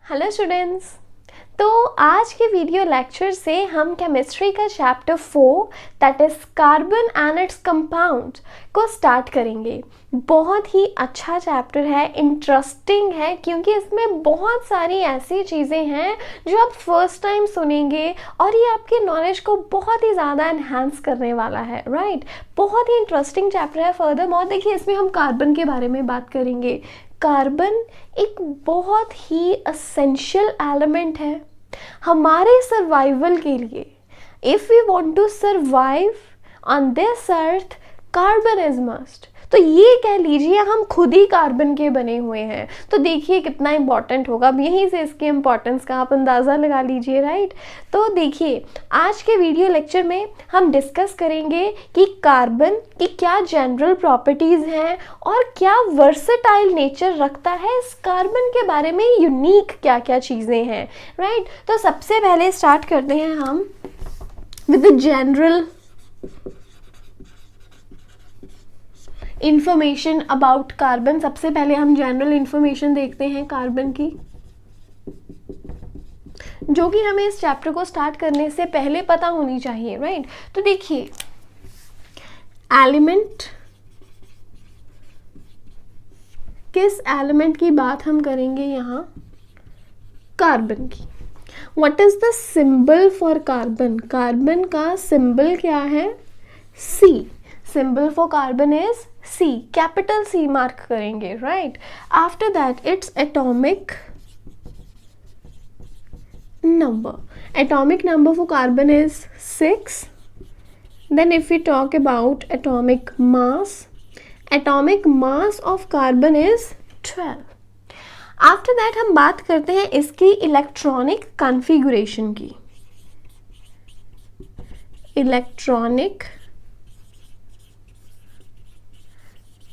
Hello students. तो आज के वीडियो लेक्चर से हम केमिस्ट्री का chapter 4 that is carbon and its compound को स्टार्ट करेंगे। बहुत ही अच्छा चैप्टर है, इंटरेस्टिंग है, क्योंकि इसमें बहुत सारी ऐसी चीज़ें हैं जो आप फर्स्ट टाइम सुनेंगे और ये आपके नॉलेज को बहुत ही ज़्यादा एनहांस करने वाला है। राइट, बहुत ही इंटरेस्टिंग चैप्टर है। फर्दर देखिए, इसमें हम कार्बन के बारे में बात करेंगे। कार्बन एक बहुत ही असेंशियल एलिमेंट है हमारे सर्वाइवल के लिए। If we want to survive on this earth, carbon is must. तो ये कह लीजिए हम खुद ही कार्बन के बने हुए हैं। तो देखिए कितना इंपॉर्टेंट होगा। अब यहीं से इसकी इम्पोर्टेंस का आप अंदाज़ा लगा लीजिए। राइट, तो देखिए आज के वीडियो लेक्चर में हम डिस्कस करेंगे कि कार्बन की क्या जनरल प्रॉपर्टीज़ हैं और क्या वर्सेटाइल नेचर रखता है। इस कार्बन के बारे में यूनिक क्या क्या चीज़ें हैं। राइट, तो सबसे पहले स्टार्ट करते हैं हम with the general information about carbon. सबसे पहले हम जनरल इंफॉर्मेशन देखते हैं कार्बन की, जो कि हमें इस चैप्टर को स्टार्ट करने से पहले पता होनी चाहिए। राइट, तो देखिए एलिमेंट, किस एलिमेंट की बात हम करेंगे यहाँ? कार्बन की। What is the symbol for carbon? Carbon का सिंबल क्या है? C. Symbol for carbon is C, capital C mark करेंगे। Right, after that it's atomic number. Atomic number for carbon is 6. Then if we talk about atomic mass of carbon is 12. After that हम बात करते हैं इसकी electronic configuration की। Electronic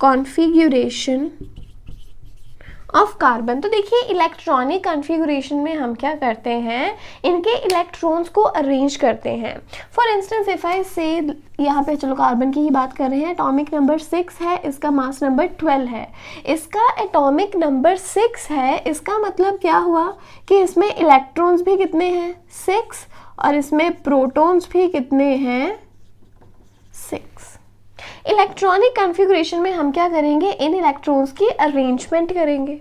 configuration of carbon. तो देखिए electronic configuration में हम क्या करते हैं, इनके इलेक्ट्रॉन्स को अरेंज करते हैं। फॉर इंस्टेंस इफ आई से, यहाँ पे चलो कार्बन की ही बात कर रहे हैं, एटॉमिक नंबर 6 है, इसका मास नंबर 12 है, इसका एटॉमिक नंबर 6 है। इसका मतलब क्या हुआ कि इसमें इलेक्ट्रॉन्स भी कितने हैं? 6, और इसमें प्रोटॉन्स भी कितने हैं? 6। इलेक्ट्रॉनिक कॉन्फ़िगरेशन में हम क्या करेंगे, इन इलेक्ट्रॉन्स की अरेंजमेंट करेंगे।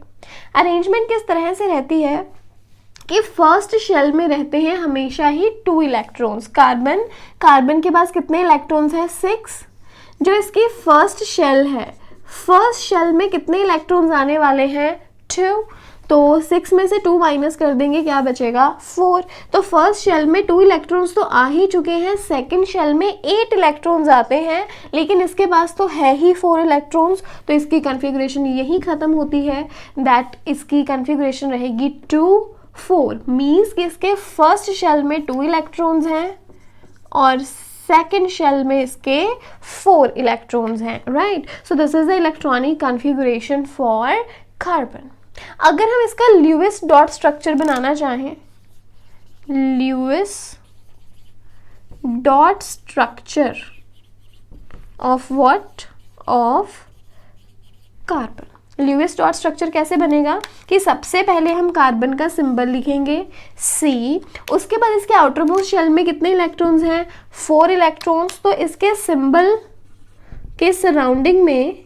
अरेंजमेंट किस तरह से रहती है कि फर्स्ट शेल में रहते हैं हमेशा ही 2 इलेक्ट्रॉन्स। कार्बन के पास कितने इलेक्ट्रॉन्स हैं? 6। जो इसकी फर्स्ट शेल है, फर्स्ट शेल में कितने इलेक्ट्रॉन्स आने वाले हैं? 2। तो 6 में से 2 माइनस कर देंगे, क्या बचेगा? 4। तो फर्स्ट शेल में 2 इलेक्ट्रॉन्स तो आ ही चुके हैं, सेकंड शेल में 8 इलेक्ट्रॉन्स आते हैं, लेकिन इसके पास तो है ही 4 इलेक्ट्रॉन्स। तो इसकी कॉन्फ़िगरेशन यही खत्म होती है, दैट इसकी कॉन्फ़िगरेशन रहेगी 2 4। मीन्स कि इसके फर्स्ट शेल में 2 इलेक्ट्रॉन्स हैं और सेकेंड शेल में इसके 4 इलेक्ट्रॉन्स हैं। Right, so this is the electronic configuration for carbon. अगर हम इसका ल्यूइस डॉट स्ट्रक्चर बनाना चाहें, Lewis dot structure of what? Of carbon. Lewis dot structure कैसे बनेगा कि सबसे पहले हम कार्बन का सिंबल लिखेंगे C, उसके बाद इसके आउटर मोस्ट शेल में कितने इलेक्ट्रॉन्स हैं? 4 इलेक्ट्रॉन्स। तो इसके सिंबल के सराउंडिंग में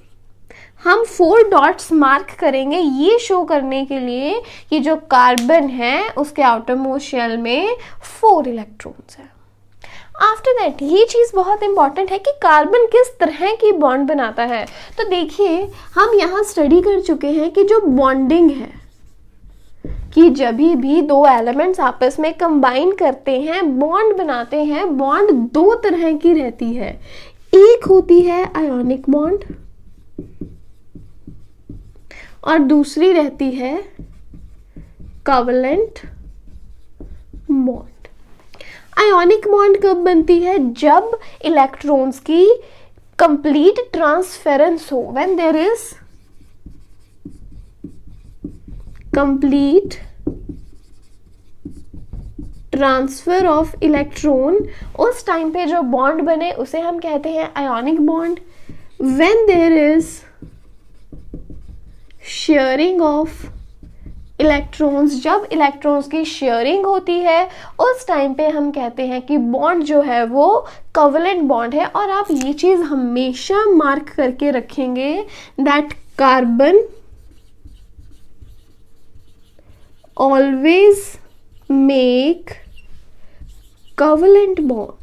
हम 4 डॉट्स मार्क करेंगे, ये शो करने के लिए कि जो कार्बन है उसके आउटर मोस्ट शेल में 4 इलेक्ट्रॉन्स हैं। आफ्टर दैट ये चीज़ बहुत इंपॉर्टेंट है कि कार्बन किस तरह की बॉन्ड बनाता है। तो देखिए हम यहाँ स्टडी कर चुके हैं कि जो बॉन्डिंग है, कि जब भी 2 एलिमेंट्स आपस में कंबाइन करते हैं, बॉन्ड बनाते हैं, बॉन्ड 2 तरह की रहती है। एक होती है आयोनिक बॉन्ड और दूसरी रहती है कोवलेंट बॉन्ड। आयोनिक बॉन्ड कब बनती है? जब इलेक्ट्रॉन्स की कंप्लीट ट्रांसफेरेंस हो, when there is complete transfer of electron, उस टाइम पे जो बॉन्ड बने उसे हम कहते हैं ionic bond. When there is sharing of electrons, जब इलेक्ट्रॉन्स की शेयरिंग होती है उस टाइम पे हम कहते हैं कि बॉन्ड जो है वो कोवेलेंट बॉन्ड है। और आप ये चीज़ हमेशा मार्क करके रखेंगे that carbon always make covalent bond,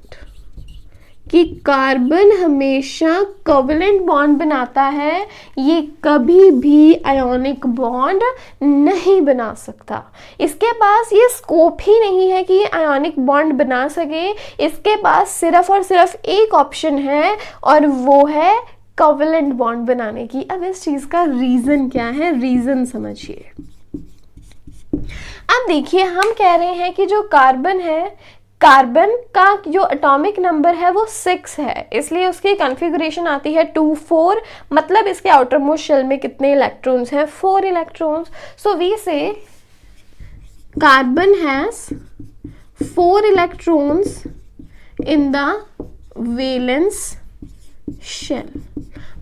कि कार्बन हमेशा कोवेलेंट बॉन्ड बनाता है, ये कभी भी आयोनिक बॉन्ड नहीं बना सकता। इसके पास ये स्कोप ही नहीं है कि ये आयोनिक बॉन्ड बना सके। इसके पास सिर्फ और सिर्फ एक ऑप्शन है और वो है कोवेलेंट बॉन्ड बनाने की। अब इस चीज़ का रीज़न क्या है, रीज़न समझिए। अब देखिए, हम कह रहे हैं कि जो कार्बन है, कार्बन का जो एटॉमिक नंबर है वो 6 है, इसलिए उसकी कॉन्फ़िगरेशन आती है 2 4। मतलब इसके आउटर मोस्ट शेल में कितने इलेक्ट्रॉन्स हैं, 4 electrons. So we say carbon has 4 electrons in the valence shell.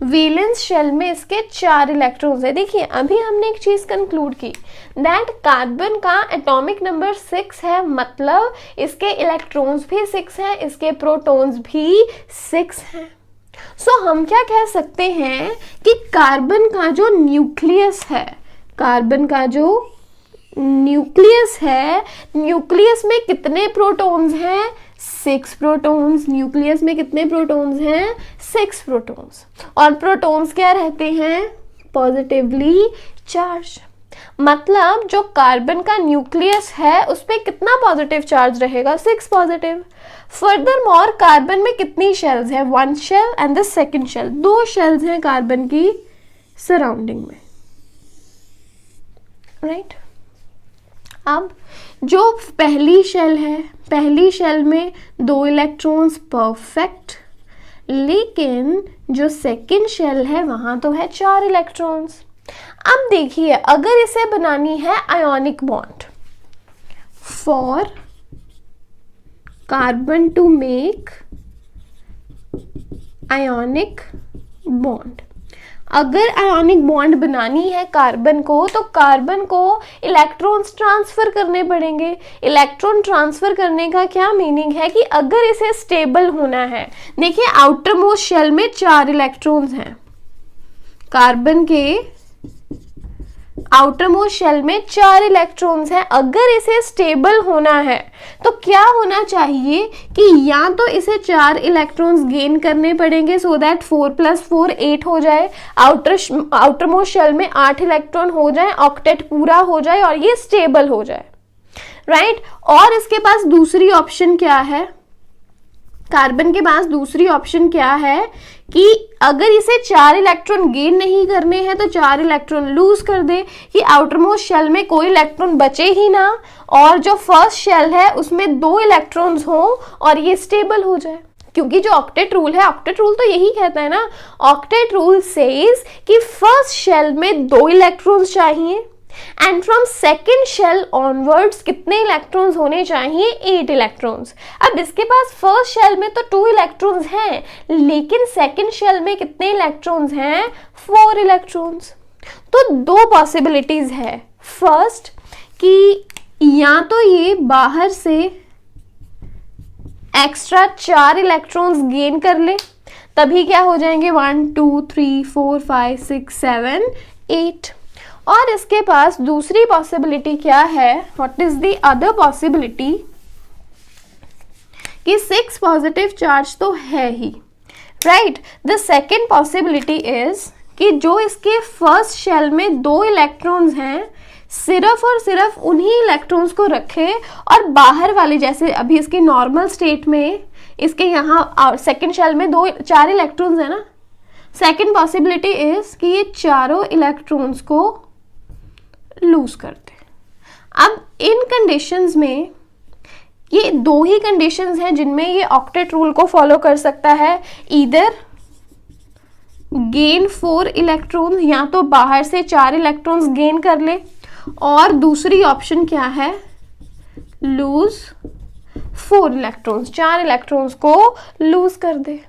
Valence shell में इसके 4 इलेक्ट्रॉन्स है। देखिए, अभी हमने एक चीज कंक्लूड की दैट कार्बन का एटॉमिक नंबर 6 है, मतलब इसके इलेक्ट्रॉन्स भी 6 हैं, इसके प्रोटॉन्स भी 6 हैं। सो हम क्या कह सकते हैं कि कार्बन का जो न्यूक्लियस है, कार्बन का जो न्यूक्लियस है, न्यूक्लियस में कितने प्रोटॉन्स हैं, 6 प्रोटॉन्स। न्यूक्लियस में कितने प्रोटॉन्स हैं, 6 प्रोटॉन्स। और प्रोटॉन्स क्या रहते हैं, पॉजिटिवली चार्ज। मतलब जो कार्बन का न्यूक्लियस है उस पर कितना पॉजिटिव चार्ज रहेगा, 6 पॉजिटिव। फर्दरमोर कार्बन में कितनी शेल्स हैं, 1 shell and the second shell, 2 shells हैं कार्बन की सराउंडिंग में, राइट। अब जो पहली शेल है, पहली शेल में 2 इलेक्ट्रॉन्स, परफेक्ट। लेकिन जो सेकंड शेल है वहां तो है 4 इलेक्ट्रॉन्स। अब देखिए, अगर इसे बनानी है ionic bond, for carbon to make ionic bond, अगर आयोनिक बॉन्ड बनानी है कार्बन को तो कार्बन को इलेक्ट्रॉन्स ट्रांसफर करने पड़ेंगे। इलेक्ट्रॉन ट्रांसफर करने का क्या मीनिंग है कि अगर इसे स्टेबल होना है, देखिए आउटर मोस्ट शेल में 4 इलेक्ट्रॉन्स हैं, कार्बन के आउटर मोस्ट शेल में 4 इलेक्ट्रॉन्स हैं। अगर इसे स्टेबल होना है तो क्या होना चाहिए कि या तो इसे 4 इलेक्ट्रॉन्स गेन करने पड़ेंगे सो दैट 4 + 4 8 हो जाए, आउटर मोस्ट शेल में 8 इलेक्ट्रॉन हो जाए, ऑक्टेट पूरा हो जाए और ये स्टेबल हो जाए, राइट। और इसके पास दूसरी ऑप्शन क्या है, कार्बन के पास दूसरी ऑप्शन क्या है कि अगर इसे 4 इलेक्ट्रॉन गेन नहीं करने हैं तो 4 इलेक्ट्रॉन लूज कर दे कि आउटर मोस्ट शेल में कोई इलेक्ट्रॉन बचे ही ना, और जो फर्स्ट शेल है उसमें 2 इलेक्ट्रॉन्स हो और ये स्टेबल हो जाए। क्योंकि जो ऑक्टेट रूल है, ऑक्टेट रूल तो यही कहता है ना, ऑक्टेट रूल सेज कि फर्स्ट शेल में 2 इलेक्ट्रॉन्स चाहिए and from second shell onwards कितने इलेक्ट्रॉन्स होने चाहिए, 8 इलेक्ट्रॉन्स। अब इसके पास फर्स्ट शेल में तो 2 इलेक्ट्रॉन्स हैं, लेकिन सेकेंड शेल में कितने इलेक्ट्रॉन्स हैं, 4 इलेक्ट्रॉन्स। तो 2 पॉसिबिलिटीज है, फर्स्ट कि या तो ये बाहर से एक्स्ट्रा 4 इलेक्ट्रॉन्स गेन कर ले, तभी क्या हो जाएंगे 1 2 3 4 5 6 7 8। और इसके पास दूसरी पॉसिबिलिटी क्या है, what is the other possibility, कि 6 पॉजिटिव चार्ज तो है ही, right. The second possibility is कि जो इसके फर्स्ट शेल में 2 इलेक्ट्रॉन्स हैं, सिर्फ और सिर्फ उन्हीं इलेक्ट्रॉन्स को रखे और बाहर वाले, जैसे अभी इसके नॉर्मल स्टेट में इसके यहाँ सेकेंड शेल में 4 इलेक्ट्रॉन्स है ना, सेकेंड पॉसिबिलिटी इज कि ये चारों इलेक्ट्रॉन्स को लूज करते। अब इन कंडीशंस में ये 2 ही कंडीशंस हैं जिनमें ये ऑक्टेट रूल को फॉलो कर सकता है, ईदर गेन 4 इलेक्ट्रॉन्स, या तो बाहर से 4 इलेक्ट्रॉन्स गेन कर ले, और दूसरी ऑप्शन क्या है, लूज 4 इलेक्ट्रॉन्स, 4 इलेक्ट्रॉन्स को लूज कर दे।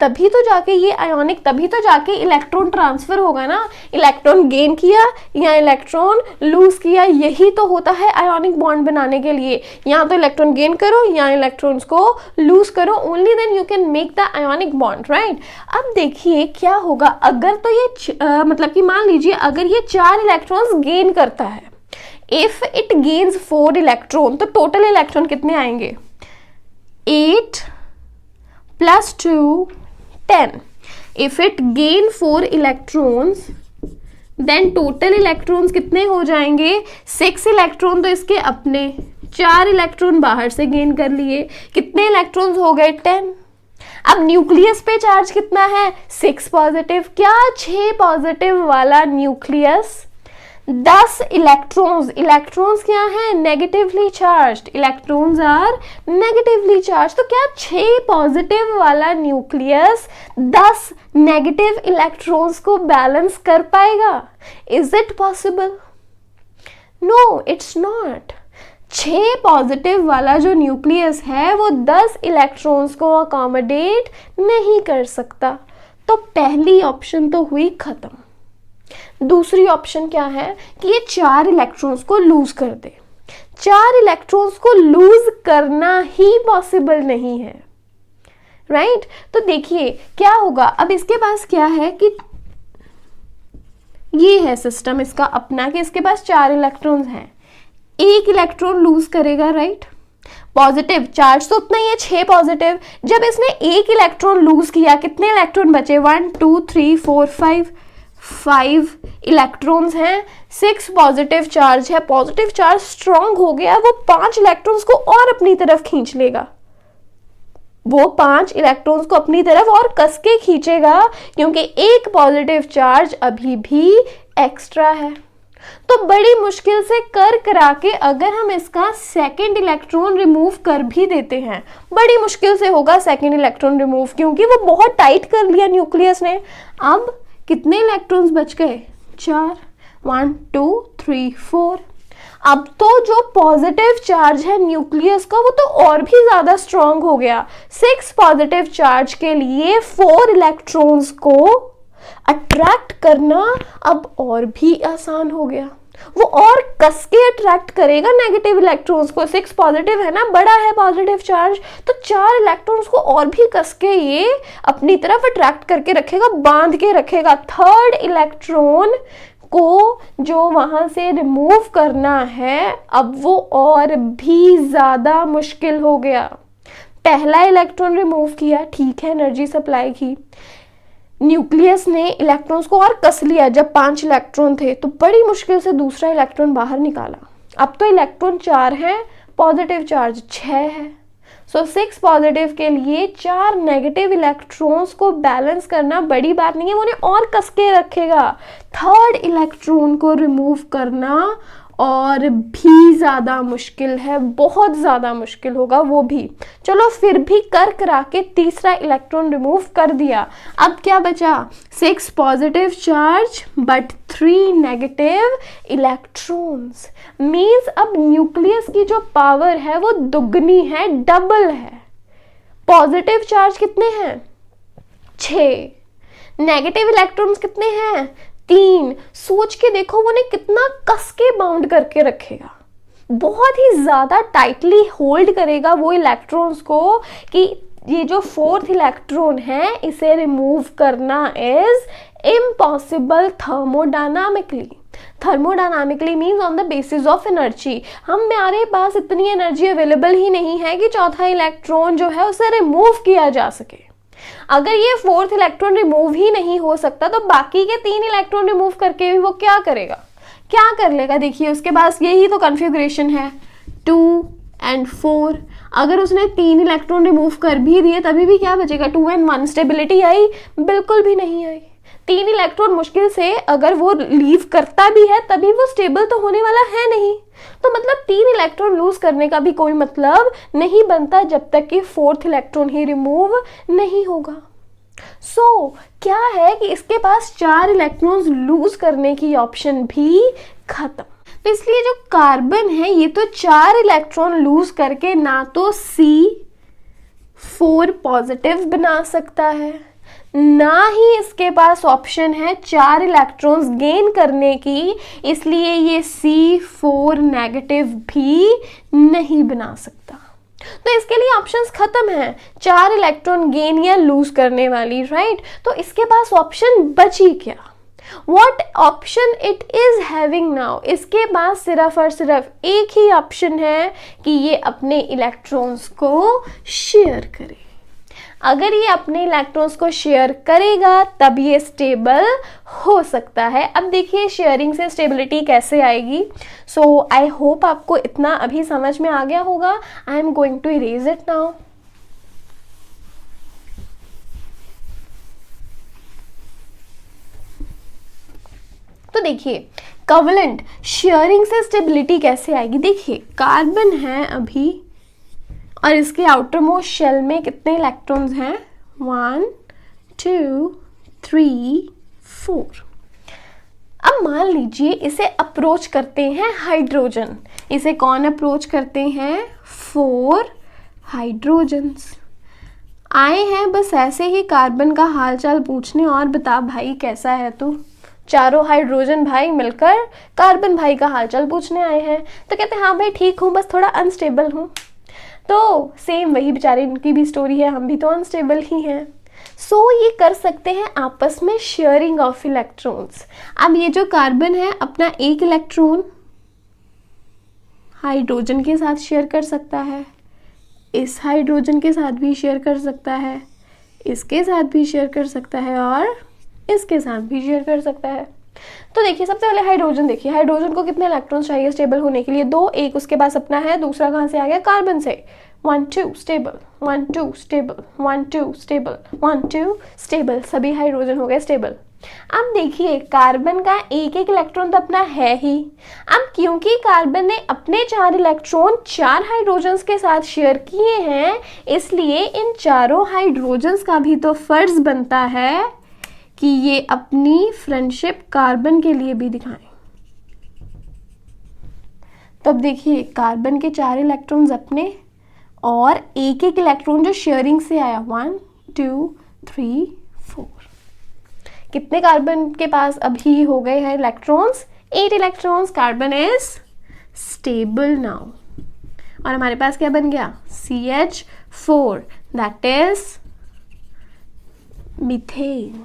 तभी तो जाके ये आयोनिक, तभी तो जाके इलेक्ट्रॉन ट्रांसफर होगा ना। इलेक्ट्रॉन गेन किया या इलेक्ट्रॉन लूज किया, यही तो होता है आयोनिक बॉन्ड बनाने के लिए। या तो इलेक्ट्रॉन गेन करो या इलेक्ट्रॉन्स को लूज करो, only then you can make the ionic bond, right. अब देखिए क्या होगा अगर तो ये मतलब कि मान लीजिए अगर ये 4 इलेक्ट्रॉन्स गेन करता है, इफ इट गेन्स 4 इलेक्ट्रॉन, तो टोटल इलेक्ट्रॉन कितने आएंगे? 8 + 2 10. If it gain 4 electrons, then total electrons कितने हो जाएंगे? 6 इलेक्ट्रॉन तो इसके अपने, 4 इलेक्ट्रॉन बाहर से गेन कर लिए, कितने इलेक्ट्रॉन्स हो गए? 10. अब न्यूक्लियस पे चार्ज कितना है? 6 पॉजिटिव। क्या 6 पॉजिटिव वाला न्यूक्लियस 10 इलेक्ट्रॉन्स, इलेक्ट्रॉन्स क्या है? Negatively charged, electrons are negatively charge. तो क्या 6 पॉजिटिव वाला न्यूक्लियस 10 नेगेटिव इलेक्ट्रॉन्स को बैलेंस कर पाएगा? Is it possible? No, it's not. 6 positive वाला जो न्यूक्लियस है वो 10 इलेक्ट्रॉन्स को अकोमोडेट नहीं कर सकता। तो पहली ऑप्शन तो हुई खत्म। दूसरी ऑप्शन क्या है कि ये 4 इलेक्ट्रॉन्स को लूज कर दे। 4 इलेक्ट्रॉन्स को लूज करना ही पॉसिबल नहीं है, राइट। तो देखिए क्या होगा, अब इसके पास क्या है कि ये है सिस्टम इसका अपना कि इसके पास 4 इलेक्ट्रॉन्स हैं, 1 इलेक्ट्रॉन लूज करेगा, राइट। पॉजिटिव चार्ज तो उतना ही है, 6 पॉजिटिव। जब इसने 1 इलेक्ट्रॉन लूज किया, कितने इलेक्ट्रॉन बचे? 1 2 3 4 5 इलेक्ट्रॉन्स हैं, 6 पॉजिटिव चार्ज है। पॉजिटिव चार्ज स्ट्रांग हो गया, वो 5 इलेक्ट्रॉन्स को और अपनी तरफ खींच लेगा, वो 5 इलेक्ट्रॉन्स को अपनी तरफ और कस के खींचेगा, क्योंकि 1 पॉजिटिव चार्ज अभी भी एक्स्ट्रा है। तो बड़ी मुश्किल से कर करा के अगर हम इसका सेकंड इलेक्ट्रॉन रिमूव कर भी देते हैं, बड़ी मुश्किल से होगा सेकंड इलेक्ट्रॉन रिमूव, क्योंकि वो बहुत टाइट कर लिया न्यूक्लियस ने। अब कितने इलेक्ट्रॉन्स बच गए? 4, 1 2 3 4। अब तो जो पॉजिटिव चार्ज है न्यूक्लियस का वो तो और भी ज्यादा स्ट्रांग हो गया। 6 पॉजिटिव चार्ज के लिए 4 इलेक्ट्रॉन्स को अट्रैक्ट करना अब और भी आसान हो गया। वो और कस के अट्रैक्ट करेगा नेगेटिव इलेक्ट्रॉन्स को। 6 पॉजिटिव है ना, बड़ा है पॉजिटिव चार्ज, तो 4 इलेक्ट्रॉन्स को और भी कस के ये अपनी तरफ अट्रैक्ट करके रखेगा, बांध के रखेगा। थर्ड इलेक्ट्रॉन को जो वहां से रिमूव करना है अब वो और भी ज्यादा मुश्किल हो गया। पहला इलेक्ट्रॉन रिमूव किया, ठीक है, एनर्जी सप्लाई की, न्यूक्लियस ने इलेक्ट्रॉन्स को और कस लिया जब 5 इलेक्ट्रॉन थे, तो बड़ी मुश्किल से दूसरा इलेक्ट्रॉन बाहर निकाला। अब तो इलेक्ट्रॉन 4 है, पॉजिटिव चार्ज 6 है। सो 6 पॉजिटिव के लिए 4 नेगेटिव इलेक्ट्रॉन्स को बैलेंस करना बड़ी बात नहीं है, वो उन्हें और कस के रखेगा। थर्ड इलेक्ट्रॉन को रिमूव करना और भी ज़्यादा मुश्किल है, बहुत ज़्यादा मुश्किल होगा वो भी। चलो फिर भी कर करा के तीसरा इलेक्ट्रॉन रिमूव कर दिया। अब क्या बचा? 6 positive charge but 3 negative electrons. Means अब न्यूक्लियस की जो पावर है वो दुगनी है, डबल है। पॉजिटिव चार्ज कितने हैं? 6। नेगेटिव इलेक्ट्रॉन्स कितने हैं? 3। सोच के देखो वो ने कितना कस के बाउंड करके रखेगा, बहुत ही ज्यादा टाइटली होल्ड करेगा वो इलेक्ट्रॉन्स को कि ये जो 4th इलेक्ट्रॉन है इसे रिमूव करना is impossible thermodynamically. Thermodynamically means on the basis of energy. हमारे पास इतनी एनर्जी अवेलेबल ही नहीं है कि चौथा इलेक्ट्रॉन जो है उसे रिमूव किया जा सके। अगर ये 4th इलेक्ट्रॉन रिमूव ही नहीं हो सकता तो बाकी के 3 इलेक्ट्रॉन रिमूव करके भी वो क्या करेगा, क्या कर लेगा? देखिए उसके पास यही तो कॉन्फ़िगरेशन है 2 and 4। अगर उसने 3 इलेक्ट्रॉन रिमूव कर भी दिए तभी भी क्या बचेगा? 2 and 1। स्टेबिलिटी आई? बिल्कुल भी नहीं आई। 3 इलेक्ट्रॉन मुश्किल से अगर वो लीव करता भी है तभी वो स्टेबल तो होने वाला है नहीं। तो मतलब 3 इलेक्ट्रॉन लूज करने का भी कोई मतलब नहीं बनता जब तक कि 4th इलेक्ट्रॉन ही रिमूव नहीं होगा। सो क्या है कि इसके पास 4 इलेक्ट्रॉन्स लूज करने की ऑप्शन भी खत्म। तो इसलिए जो कार्बन है ये तो 4 इलेक्ट्रॉन लूज करके ना तो C4 पॉजिटिव बना सकता है ना ही इसके पास ऑप्शन है 4 इलेक्ट्रॉन्स गेन करने की, इसलिए ये C4 नेगेटिव भी नहीं बना सकता। तो इसके लिए ऑप्शंस खत्म हैं, 4 इलेक्ट्रॉन गेन या लूज करने वाली, राइट। तो इसके पास ऑप्शन बची क्या? What option it is having now? इसके पास सिर्फ और सिर्फ एक ही ऑप्शन है कि ये अपने इलेक्ट्रॉन्स को शेयर करे। अगर ये अपने इलेक्ट्रॉन्स को शेयर करेगा तब ये स्टेबल हो सकता है। अब देखिए शेयरिंग से स्टेबिलिटी कैसे आएगी। सो आई होप आपको इतना अभी समझ में आ गया होगा। I am going to erase it now. तो देखिए कवलेंट शेयरिंग से स्टेबिलिटी कैसे आएगी। देखिए कार्बन है अभी और इसके आउटर मोस्ट शेल में कितने इलेक्ट्रॉन्स हैं? 1 2 3 4। अब मान लीजिए इसे अप्रोच करते हैं हाइड्रोजन। इसे कौन अप्रोच करते हैं? 4 हाइड्रोजन्स आए हैं बस ऐसे ही कार्बन का हालचाल पूछने और बता भाई कैसा है तू। चारों हाइड्रोजन भाई मिलकर कार्बन भाई का हालचाल पूछने आए हैं। तो कहते हैं हाँ भाई ठीक हूँ, बस थोड़ा अनस्टेबल हूँ। तो सेम वही बेचारे इनकी भी स्टोरी है, हम भी तो अनस्टेबल ही हैं। सो ये कर सकते हैं आपस में शेयरिंग ऑफ इलेक्ट्रॉन्स। अब ये जो कार्बन है अपना एक इलेक्ट्रॉन हाइड्रोजन के साथ शेयर कर सकता है, इस हाइड्रोजन के साथ भी शेयर कर सकता है, इसके साथ भी शेयर कर सकता है और इसके साथ भी शेयर कर सकता है। तो देखिए सबसे पहले हाइड्रोजन देखिए, हाइड्रोजन को कितने इलेक्ट्रॉन्स चाहिए स्टेबल होने के लिए? 2। एक उसके पास अपना है, दूसरा कहाँ से आ गया? कार्बन से। 1 2 स्टेबल, 1 2 स्टेबल, 1 2 स्टेबल, 1 2 स्टेबल, सभी हाइड्रोजन हो गए स्टेबल। अब देखिए कार्बन का एक एक इलेक्ट्रॉन तो अपना है ही। अब क्योंकि कार्बन ने अपने 4 इलेक्ट्रॉन 4 हाइड्रोजन्स के साथ शेयर किए हैं, इसलिए इन चारों हाइड्रोजन्स का भी तो फर्ज बनता है कि ये अपनी फ्रेंडशिप कार्बन के लिए भी दिखाएं। तब देखिए कार्बन के 4 इलेक्ट्रॉन्स अपने और एक एक इलेक्ट्रॉन जो शेयरिंग से आया 1 2 3 4। कितने कार्बन के पास अभी हो गए हैं electrons? 8 electrons. Carbon is stable now. और हमारे पास क्या बन गया? CH4 that is methane.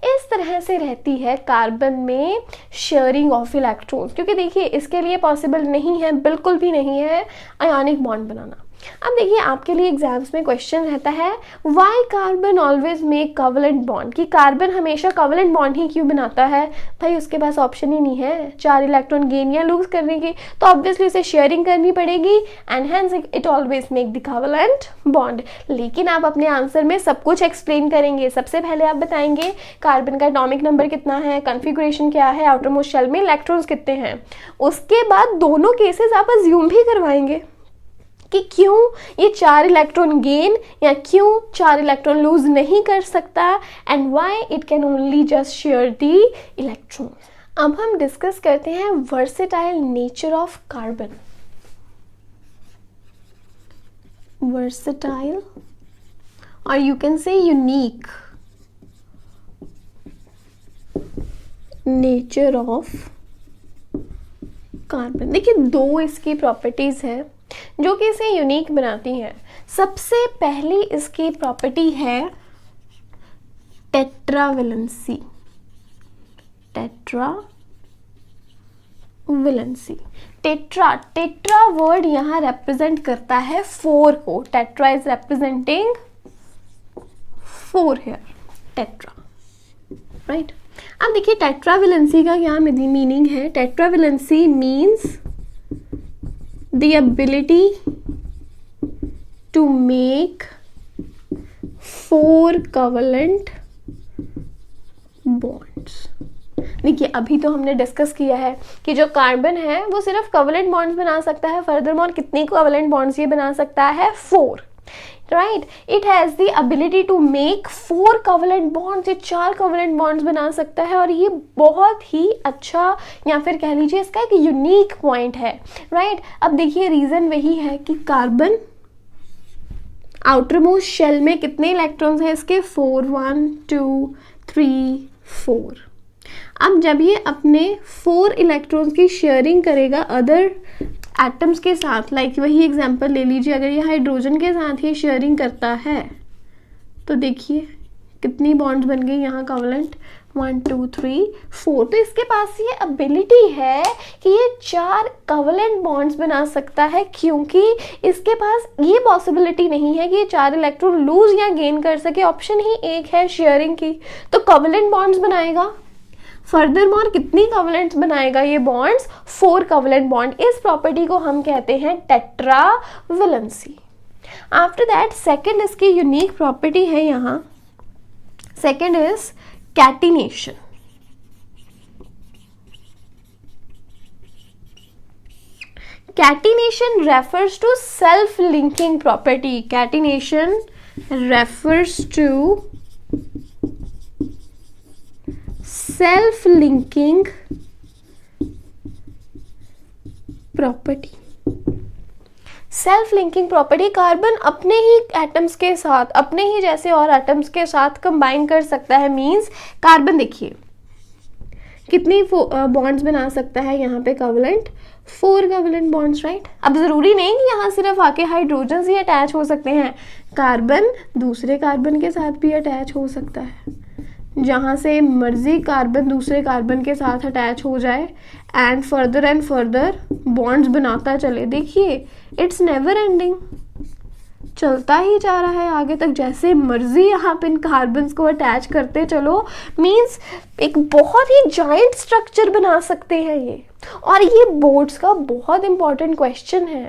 इस तरह से रहती है कार्बन में शेयरिंग ऑफ इलेक्ट्रॉन्स, क्योंकि देखिए इसके लिए पॉसिबल नहीं है, बिल्कुल भी नहीं है आयोनिक बॉन्ड बनाना। अब देखिए आपके लिए एग्जाम्स में क्वेश्चन रहता है why carbon always make covalent bond, कि कार्बन हमेशा कवलेंट बॉन्ड ही क्यों बनाता है? भाई उसके पास ऑप्शन ही नहीं है 4 इलेक्ट्रॉन गेन या लूज करने की, तो ऑब्वियसली उसे शेयरिंग करनी पड़ेगी and hence it always make the covalent bond. लेकिन आप अपने आंसर में सब कुछ एक्सप्लेन करेंगे। सबसे पहले आप बताएंगे कार्बन का एटॉमिक नंबर कितना है, कॉन्फ़िगरेशन क्या है, आउटर मोस्ट शेल में इलेक्ट्रॉन्स कितने हैं। उसके बाद दोनों केसेस आप अज्यूम भी करवाएंगे कि क्यों ये 4 इलेक्ट्रॉन गेन या क्यों 4 इलेक्ट्रॉन लूज नहीं कर सकता and why it can only just share the electron. अब हम डिस्कस करते हैं versatile nature of carbon. Versatile और you can say unique nature of carbon. देखिए 2 इसकी प्रॉपर्टीज है जो कि इसे यूनिक बनाती हैं। सबसे पहली इसकी प्रॉपर्टी है टेट्रावेलेंसी। टेट्रावेलेंसी, टेट्रा वर्ड यहां रिप्रेजेंट करता है 4 को। Tetra is representing 4 here, tetra, right. अब देखिए टेट्रावेलेंसी का क्या मीनिंग है। Tetravalency means the ability to make 4 covalent bonds। देखिए अभी तो हमने डिस्कस किया है कि जो कार्बन है वो सिर्फ कवलेंट बॉन्ड्स बना सकता है। फर्दरमोर कितनी कवलेंट बॉन्ड्स ये बना सकता है? 4, right. It has the ability to make 4 covalent bonds. ये 4 कवलेंट बॉन्ड्स बना सकता है और ये बहुत ही अच्छा या फिर कह लीजिए इसका एक यूनिक पॉइंट है, राइट। अब देखिए रीजन वही है कि कार्बन आउटर मोस्ट शेल में कितने इलेक्ट्रॉन्स हैं इसके? 4, 1 2 3 4। अब जब ये अपने 4 इलेक्ट्रॉन्स की शेयरिंग करेगा अदर एटम्स के साथ, लाइक वही एग्जांपल ले लीजिए, अगर ये हाइड्रोजन के साथ ये शेयरिंग करता है तो देखिए कितनी बॉन्ड्स बन गई यहाँ कोवलेंट, 1 2 3 4। तो इसके पास ये एबिलिटी है कि ये 4 कोवलेंट बॉन्ड्स बना सकता है, क्योंकि इसके पास ये पॉसिबिलिटी नहीं है कि ये 4 इलेक्ट्रॉन लूज या गेन कर सके। ऑप्शन ही एक है शेयरिंग की, तो कोवलेंट बॉन्ड्स बनाएगा। फर्दरमोर कितनी कोवलेंट्स बनाएगा ये बॉन्ड्स? 4 covalent bond. इस प्रॉपर्टी को हम कहते हैं टेट्रावेलेंसी। आफ्टर दैट सेकंड इसकी यूनिक प्रॉपर्टी है यहाँ, second is catenation. Catenation refers to self-linking property. Catenation refers to self-linking property. Self linking property, carbon अपने ही एटम्स के साथ, अपने ही जैसे और एटम्स के साथ कंबाइन कर सकता है। मींस कार्बन देखिए कितनी बॉन्ड्स बना सकता है यहाँ पे कोवलेंट? 4 covalent bonds, right. अब जरूरी नहीं कि यहाँ सिर्फ आके हाइड्रोजन ही अटैच हो सकते हैं, कार्बन दूसरे कार्बन के साथ भी अटैच हो सकता है। जहाँ से मर्जी कार्बन दूसरे कार्बन के साथ अटैच हो जाए एंड फर्दर बॉन्ड्स बनाता चले। देखिए इट्स नेवर एंडिंग, चलता ही जा रहा है आगे तक, जैसे मर्जी यहाँ पे इन कार्बन्स को अटैच करते चलो। मींस एक बहुत ही जायंट स्ट्रक्चर बना सकते हैं ये। और ये बोर्ड्स का बहुत इंपॉर्टेंट क्वेश्चन है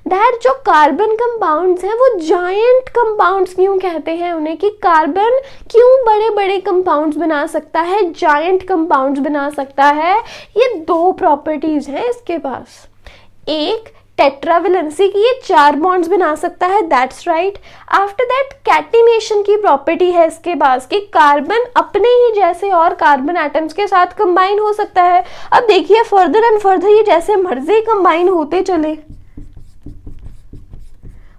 दैट जो कार्बन कंपाउंड्स हैं वो जायंट कंपाउंड्स क्यों कहते हैं उन्हें, कि कार्बन क्यों बड़े बड़े कंपाउंड्स बना सकता है, जायंट कंपाउंड्स बना सकता है। ये 2 प्रॉपर्टीज हैं इसके पास, एक टेट्रावेलेंसी की, ये 4 बॉन्ड्स बना सकता है, that's right. After that catenation की प्रॉपर्टी है इसके पास कि कार्बन अपने ही जैसे और कार्बन एटम्स के साथ कंबाइन हो सकता है। अब देखिए फर्दर एंड फर्दर ये जैसे मर्जी कंबाइन होते चले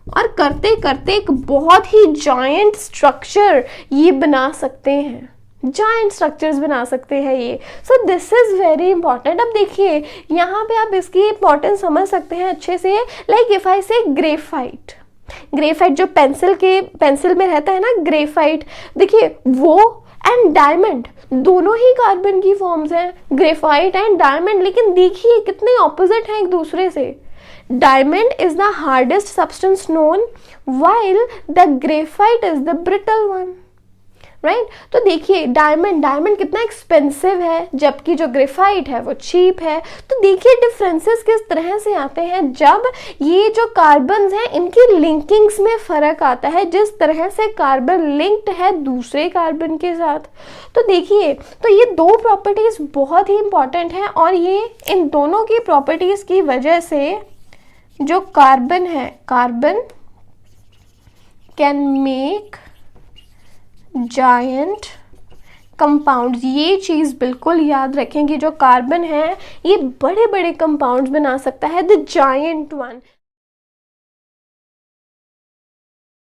और करते करते एक बहुत ही जायंट स्ट्रक्चर ये बना सकते हैं, जायंट स्ट्रक्चर्स बना सकते हैं ये। So this is very important. अब देखिए यहाँ पे आप इसकी इंपॉर्टेंस समझ सकते हैं अच्छे से। लाइक इफ आई से ग्रेफाइट, ग्रेफाइट जो पेंसिल में रहता है ना ग्रेफाइट, देखिए वो एंड डायमंड दोनों ही कार्बन की फॉर्म्स हैं, ग्रेफाइट एंड डायमंड। लेकिन देखिए कितने ऑपोजिट हैं एक दूसरे से। Diamond is the hardest substance known while the graphite is the brittle one, right. तो देखिए डायमंड कितना एक्सपेंसिव है जबकि जो ग्रेफाइट है वो चीप है। तो देखिए डिफरेंसेस किस तरह से आते हैं जब ये जो कार्बन्स हैं इनकी लिंकिंग्स में फर्क आता है, जिस तरह से कार्बन लिंक्ड है दूसरे कार्बन के साथ। तो देखिए तो ये 2 प्रॉपर्टीज बहुत ही इंपॉर्टेंट हैं और ये इन दोनों की प्रॉपर्टीज की वजह से जो कार्बन है, carbon can make giant compounds. ये चीज़ बिल्कुल याद रखें कि जो कार्बन है ये बड़े बड़े कंपाउंड्स बना सकता है, द जायंट वन।